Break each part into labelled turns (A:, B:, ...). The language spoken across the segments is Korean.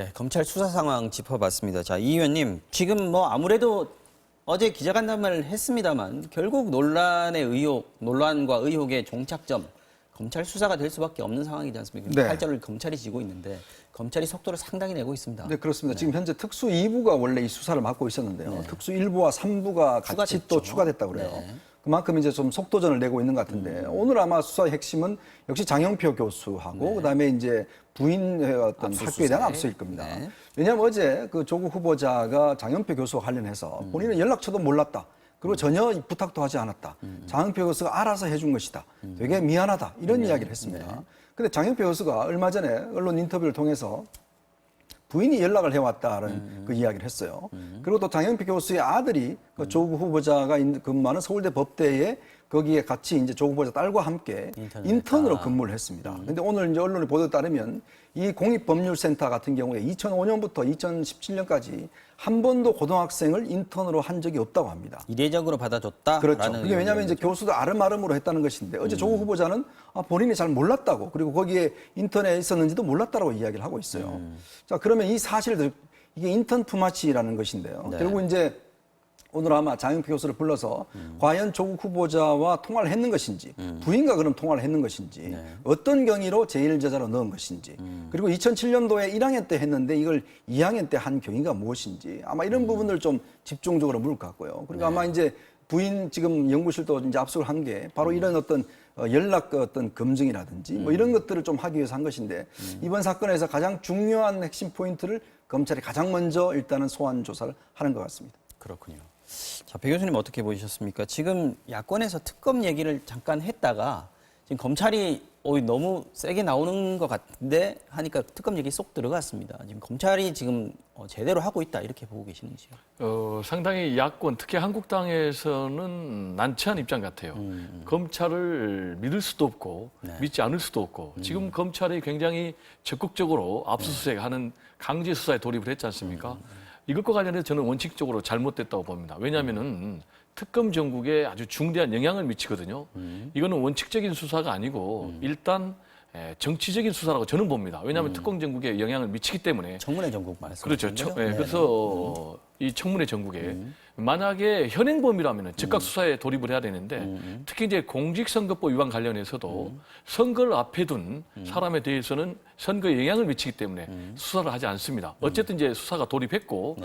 A: 네, 검찰 수사 상황 짚어봤습니다. 자, 이 의원님, 지금 뭐 아무래도 어제 기자간담회를 했습니다만 결국 논란의 의혹, 논란과 의혹의 종착점, 검찰 수사가 될 수밖에 없는 상황이지 않습니까?
B: 네.
A: 팔자를 검찰이 지고 있는데 검찰이 속도를 상당히 내고 있습니다.
B: 네, 그렇습니다. 지금 현재 특수 2부가 원래 이 수사를 맡고 있었는데요.
A: 네.
B: 특수 1부와 3부가 같이 또 추가됐다고 그래요.
A: 네.
B: 그만큼 이제 좀 속도전을 내고 있는 것 같은데 오늘 아마 수사의 핵심은 역시 장영표 교수하고 그다음에 이제 부인의 어떤 학교에 대한 압수일 겁니다.
A: 네.
B: 왜냐하면 어제 그 조국 후보자가 장영표 교수와 관련해서 본인은 연락처도 몰랐다. 그리고 전혀 부탁도 하지 않았다. 장영표 교수가 알아서 해준 것이다. 되게 미안하다. 이런 이야기를 했습니다. 근데 장영표 교수가 얼마 전에 언론 인터뷰를 통해서 부인이 연락을 해왔다는 그 이야기를 했어요. 그리고 또 장영표 교수의 아들이 그 조국 후보자가 근무하는 서울대 법대에 거기에 같이 이제 조국 후보자 딸과 함께 인턴으로 근무를 했습니다. 근데 오늘 이제 언론의 보도에 따르면 이 공익법률센터 같은 경우에 2005년부터 2017년까지 한 번도 고등학생을 인턴으로 한 적이 없다고 합니다.
A: 이례적으로 받아줬다라는
B: 그렇죠. 그게 왜냐하면 이제 교수도 아름아름으로 했다는 것인데 어제 조국 후보자는 본인이 잘 몰랐다고 그리고 거기에 인턴에 있었는지도 몰랐다고 이야기를 하고 있어요. 자, 그러면 이 사실들 이게 인턴 투마치라는 것인데요.
A: 네.
B: 결국 이제 오늘 아마 장영표 교수를 불러서 과연 조국 후보자와 통화를 했는 것인지 부인과 그럼 통화를 했는 것인지 어떤 경위로 제1제자로 넣은 것인지 그리고 2007년도에 1학년 때 했는데 이걸 2학년 때 한 경위가 무엇인지 아마 이런 부분들 좀 집중적으로 물을 것 같고요. 그리고 아마 이제 부인 지금 연구실도 이제 압수를 한 게 바로 이런 어떤 연락 어떤 검증이라든지 뭐 이런 것들을 좀 하기 위해서 한 것인데 이번 사건에서 가장 중요한 핵심 포인트를 검찰이 가장 먼저 일단은 소환 조사를 하는 것 같습니다.
A: 그렇군요. 자, 배 교수님 어떻게 보셨습니까? 지금 야권에서 특검 얘기를 잠깐 했다가 지금 검찰이 너무 세게 나오는 것 같은데 하니까 특검 얘기 쏙 들어갔습니다. 지금 검찰이 지금 제대로 하고 있다 이렇게 보고 계시는지요?
C: 상당히 야권, 특히 한국당에서는 난처한 입장 같아요. 검찰을 믿을 수도 없고 믿지 않을 수도 없고 지금 검찰이 굉장히 적극적으로 압수수색하는 강제 수사에 돌입을 했지 않습니까? 이것과 관련해서 저는 원칙적으로 잘못됐다고 봅니다. 왜냐하면은 특검 정국에 아주 중대한 영향을 미치거든요. 이거는 원칙적인 수사가 아니고 일단 정치적인 수사라고 저는 봅니다. 왜냐하면 특검 정국에 영향을 미치기 때문에.
A: 청문회 전국 말씀.
C: 그렇죠. 그래서 이 청문회 전국에 만약에 현행범이라면 즉각 수사에 돌입을 해야 되는데 특히 이제 공직선거법 위반 관련해서도 선거를 앞에 둔 사람에 대해서는 선거에 영향을 미치기 때문에 수사를 하지 않습니다. 어쨌든 이제 수사가 돌입했고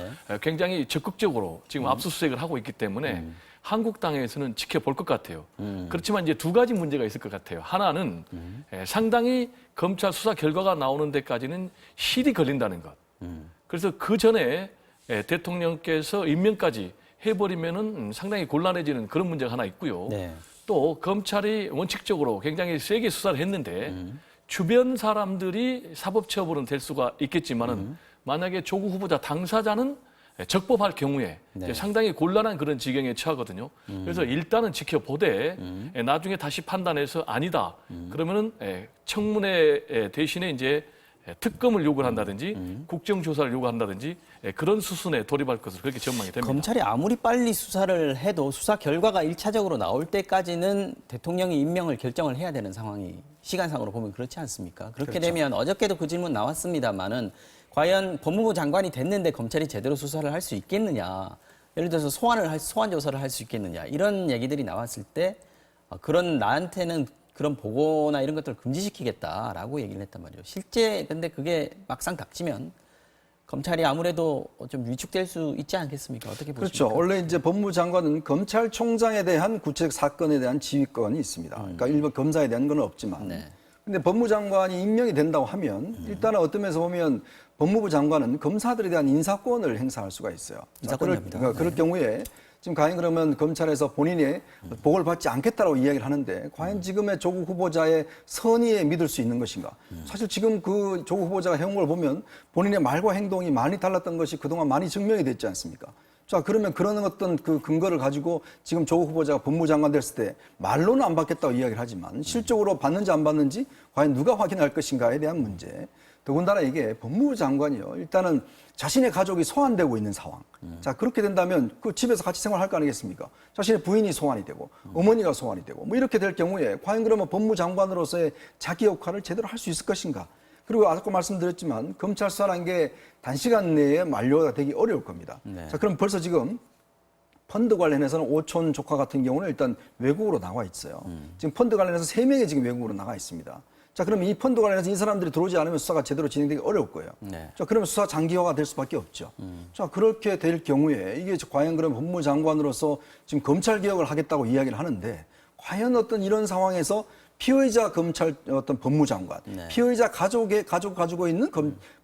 C: 굉장히 적극적으로 지금 압수수색을 하고 있기 때문에 한국당에서는 지켜볼 것 같아요. 그렇지만 이제 두 가지 문제가 있을 것 같아요. 하나는 상당히 검찰 수사 결과가 나오는 데까지는 실이 걸린다는 것. 그래서 그 전에 대통령께서 임명까지 해버리면은 상당히 곤란해지는 그런 문제가 하나 있고요.
A: 네.
C: 또 검찰이 원칙적으로 굉장히 세게 수사를 했는데 주변 사람들이 사법처벌은 될 수가 있겠지만은 만약에 조국 후보자 당사자는 적법할 경우에 이제 상당히 곤란한 그런 지경에 처하거든요. 그래서 일단은 지켜보되 나중에 다시 판단해서 아니다. 그러면은 청문회 대신에 이제 특검을 요구를 한다든지 국정조사를 요구한다든지 그런 수순에 돌입할 것으로 그렇게 전망이 됩니다.
A: 검찰이 아무리 빨리 수사를 해도 수사 결과가 1차적으로 나올 때까지는 대통령이 임명을 결정을 해야 되는 상황이 시간상으로 보면 그렇지 않습니까? 그렇게
B: 그렇죠.
A: 되면 어저께도 그 질문 나왔습니다마는 과연 법무부 장관이 됐는데 검찰이 제대로 수사를 할 수 있겠느냐. 예를 들어서 소환 조사를 할 수 있겠느냐. 이런 얘기들이 나왔을 때 그런 나한테는 그런 보고나 이런 것들을 금지시키겠다라고 얘기를 했단 말이에요. 실제 근데 그게 막상 닥치면 검찰이 아무래도 좀 위축될 수 있지 않겠습니까? 어떻게 보십니까?
B: 그렇죠. 원래 이제 법무부 장관은 검찰총장에 대한 구체적 사건에 대한 지휘권이 있습니다. 그러니까 일반 검사에 대한 건 없지만.
A: 네.
B: 근데 법무부 장관이 임명이 된다고 하면 일단은 어떤 면에서 보면 법무부 장관은 검사들에 대한 인사권을 행사할 수가 있어요.
A: 인사권입니다.
B: 그럴 경우에 지금 과연 그러면 검찰에서 본인의 보고를 받지 않겠다라고 이야기를 하는데 과연 지금의 조국 후보자의 선의에 믿을 수 있는 것인가? 사실 지금 그 조국 후보자가 해온 걸 보면 본인의 말과 행동이 많이 달랐던 것이 그동안 많이 증명이 됐지 않습니까? 자, 그러면 그런 어떤 그 근거를 가지고 지금 조국 후보자가 법무부 장관 됐을 때 말로는 안 받겠다고 이야기를 하지만 실적으로 받는지 안 받는지 과연 누가 확인할 것인가에 대한 문제. 더군다나 이게 법무부 장관이요. 일단은 자신의 가족이 소환되고 있는 상황. 자, 그렇게 된다면 그 집에서 같이 생활할 거 아니겠습니까? 자신의 부인이 소환이 되고 어머니가 소환이 되고 뭐 이렇게 될 경우에 과연 그러면 법무부 장관으로서의 자기 역할을 제대로 할 수 있을 것인가? 그리고 아까 말씀드렸지만 검찰 수사라는 게 단시간 내에 만료가 되기 어려울 겁니다.
A: 네.
B: 자, 그럼 벌써 지금 펀드 관련해서는 오촌 조카 같은 경우는 일단 외국으로 나와 있어요. 지금 펀드 관련해서 3명이 지금 외국으로 나가 있습니다. 자, 그러면 이 펀드 관련해서 이 사람들이 들어오지 않으면 수사가 제대로 진행되기 어려울 거예요.
A: 네.
B: 자, 그러면 수사 장기화가 될 수밖에 없죠. 자, 그렇게 될 경우에 이게 과연 그럼 법무장관으로서 지금 검찰 개혁을 하겠다고 이야기를 하는데 과연 어떤 이런 상황에서 피의자 검찰 어떤 법무장관,
A: 네.
B: 피의자 가족 가지고 있는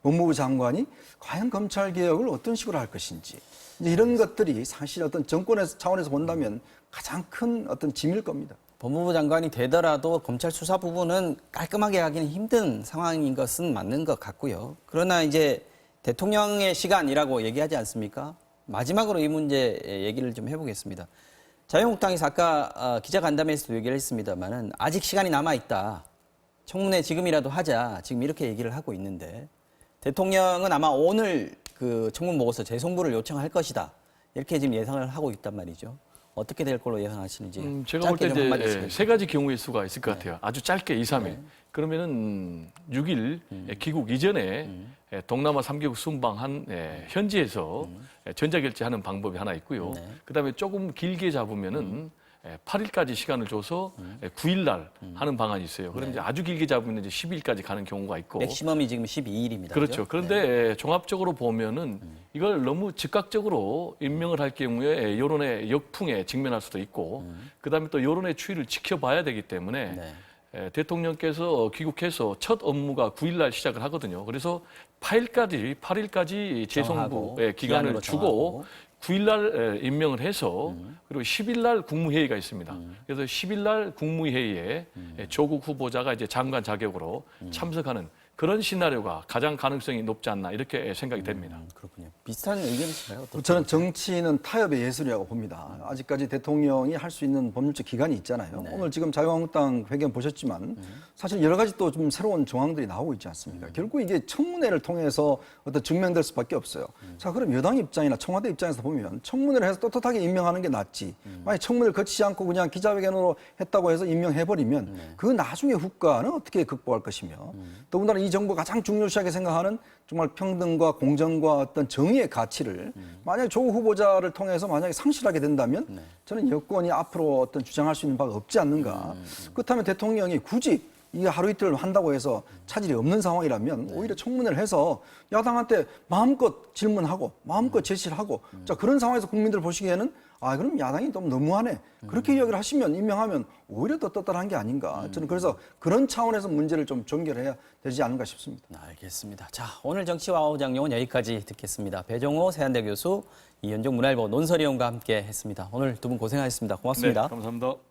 B: 법무부 장관이 과연 검찰 개혁을 어떤 식으로 할 것인지 이제 이런 것들이 사실 어떤 정권의 차원에서 본다면 가장 큰 어떤 짐일 겁니다.
A: 법무부 장관이 되더라도 검찰 수사 부분은 깔끔하게 하기는 힘든 상황인 것은 맞는 것 같고요. 그러나 이제 대통령의 시간이라고 얘기하지 않습니까? 마지막으로 이 문제 얘기를 좀 해보겠습니다. 자유한국당에서 아까 기자간담회에서도 얘기를 했습니다만은 아직 시간이 남아있다. 청문회 지금이라도 하자. 지금 이렇게 얘기를 하고 있는데 대통령은 아마 오늘 그 청문 보고서 재송부를 요청할 것이다. 이렇게 지금 예상을 하고 있단 말이죠. 어떻게 될 걸로 예상하시는지.
B: 예,
C: 제가 볼 때
A: 짧게 좀
C: 이제
A: 한마디씩
C: 세 가지 경우의 수가 있을 것 같아요. 아주 짧게 2, 3일. 그러면은 6일 귀국 이전에 동남아 3개국 순방한 현지에서 전자결제하는 방법이 하나 있고요.
A: 네.
C: 그다음에 조금 길게 잡으면은 8일까지 시간을 줘서 9일 날 하는 방안이 있어요. 그럼 이제 아주 길게 잡으면 이제 10일까지 가는 경우가 있고.
A: 맥시멈이 지금 12일입니다.
C: 그렇죠. 그런데 종합적으로 보면은 이걸 너무 즉각적으로 임명을 할 경우에 여론의 역풍에 직면할 수도 있고, 그다음에 또 여론의 추이를 지켜봐야 되기 때문에
A: 네.
C: 대통령께서 귀국해서 첫 업무가 9일 날 시작을 하거든요. 그래서 8일까지 재송부
A: 정하고,
C: 기간을
A: 기한으로
C: 주고
A: 정하고.
C: 9일 날 임명을 해서 그리고 10일 날 국무회의가 있습니다. 그래서 10일 날 국무회의에 조국 후보자가 이제 장관 자격으로 참석하는 그런 시나리오가 가장 가능성이 높지 않나 이렇게 생각이 됩니다.
A: 그렇군요. 비슷한 의견이신가요? 어떻게?
B: 저는 정치는 타협의 예술이라고 봅니다. 아직까지 대통령이 할 수 있는 법률적 기간이 있잖아요. 오늘 지금 자유한국당 회견 보셨지만 사실 여러 가지 또 좀 새로운 정황들이 나오고 있지 않습니까? 결국 이게 청문회를 통해서 어떤 증명될 수밖에 없어요. 자, 그럼 여당 입장이나 청와대 입장에서 보면 청문회를 해서 떳떳하게 임명하는 게 낫지. 만약 청문회를 거치지 않고 그냥 기자회견으로 했다고 해서 임명해버리면 그 나중에 후과는 어떻게 극복할 것이며 더군다나 이 정부가 가장 중요시하게 생각하는 정말 평등과 공정과 어떤 정의의 가치를 만약 조국 후보자를 통해서 만약에 상실하게 된다면 저는 여권이 앞으로 어떤 주장할 수 있는 바가 없지 않는가. 그렇다면 대통령이 굳이 이게 하루 이틀 한다고 해서 차질이 없는 상황이라면 오히려 청문회를 해서 야당한테 마음껏 질문하고 마음껏 제시를 하고 자 그런 상황에서 국민들 보시기에는 아 그럼 야당이 좀 너무하네 그렇게 이야기를 하시면 임명하면 오히려 더 떳떳한 게 아닌가 저는 그래서 그런 차원에서 문제를 좀 종결해야 되지 않는가 싶습니다.
A: 알겠습니다. 자, 오늘 정치와 오장용은 여기까지 듣겠습니다. 배종호 세한대 교수, 이현종 문화일보 논설위원과 함께 했습니다. 오늘 두 분 고생하셨습니다. 고맙습니다.
C: 네, 감사합니다.